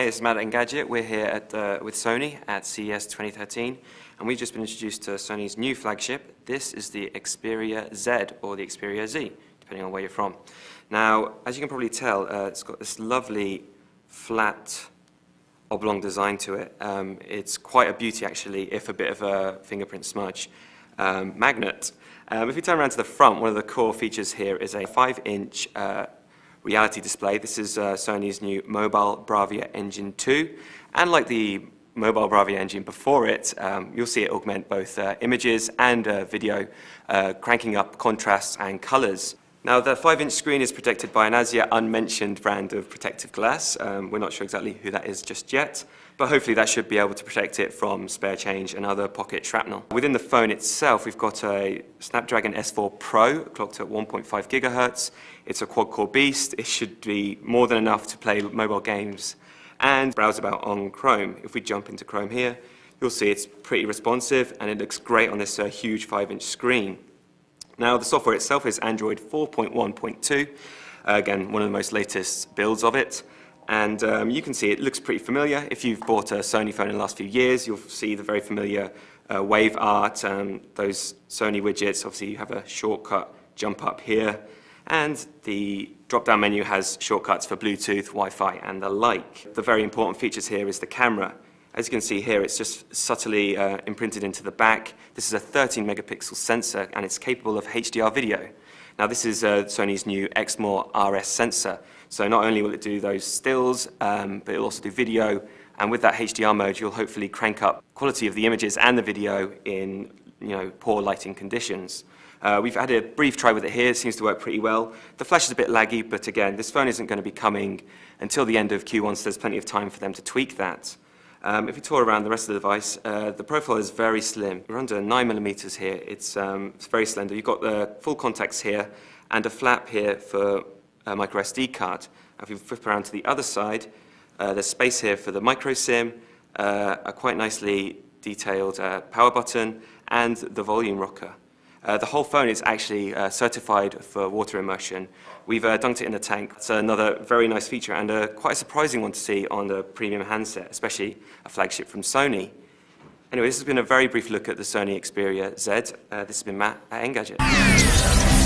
it's Matt at Engadget. We're here with Sony at CES 2013, and we've just been introduced to Sony's new flagship. This is the Xperia Z, or the Xperia Z, depending on where you're from. Now, as you can probably tell, it's got this lovely, flat, oblong design to it. It's quite a beauty, actually, if a bit of a fingerprint smudge. Magnet. If you turn around to the front, one of the core features here is a 5-inch reality display. This is Sony's new Mobile Bravia Engine 2, and like the Mobile Bravia engine before it, you'll see it augment both images and video, cranking up contrasts and colors. Now, the 5-inch screen is protected by an as yet unmentioned brand of protective glass. We're not sure exactly who that is just yet, but hopefully that should be able to protect it from spare change and other pocket shrapnel. Within the phone itself, we've got a Snapdragon S4 Pro clocked at 1.5 gigahertz. It's a quad-core beast. It should be more than enough to play mobile games and browse about on Chrome. If we jump into Chrome here, you'll see it's pretty responsive and it looks great on this huge 5-inch screen. Now, the software itself is Android 4.1.2, again, one of the most latest builds of it. And you can see it looks pretty familiar. If you've bought a Sony phone in the last few years, you'll see the very familiar wave art, those Sony widgets. Obviously, you have a shortcut jump up here. And the drop-down menu has shortcuts for Bluetooth, Wi-Fi, and the like. The very important features here is the camera. As you can see here, it's just subtly imprinted into the back. This is a 13-megapixel sensor, and it's capable of HDR video. Now, this is Sony's new Exmor RS sensor. So not only will it do those stills, but it'll also do video. And with that HDR mode, you'll hopefully crank up quality of the images and the video in poor lighting conditions. We've had a brief try with it here. It seems to work pretty well. The flash is a bit laggy, but again, this phone isn't going to be coming until the end of Q1, so there's plenty of time for them to tweak that. If you tour around the rest of the device, the profile is very slim. We're under 9mm here. It's very slender. You've got the full contacts here and a flap here for a micro SD card. If you flip around to the other side, there's space here for the micro SIM, a quite nicely detailed power button, and the volume rocker. The whole phone is actually certified for water immersion. We've dunked it in the tank. It's another very nice feature and quite a surprising one to see on the premium handset, especially a flagship from Sony. Anyway, this has been a very brief look at the Sony Xperia Z. This has been Matt at Engadget.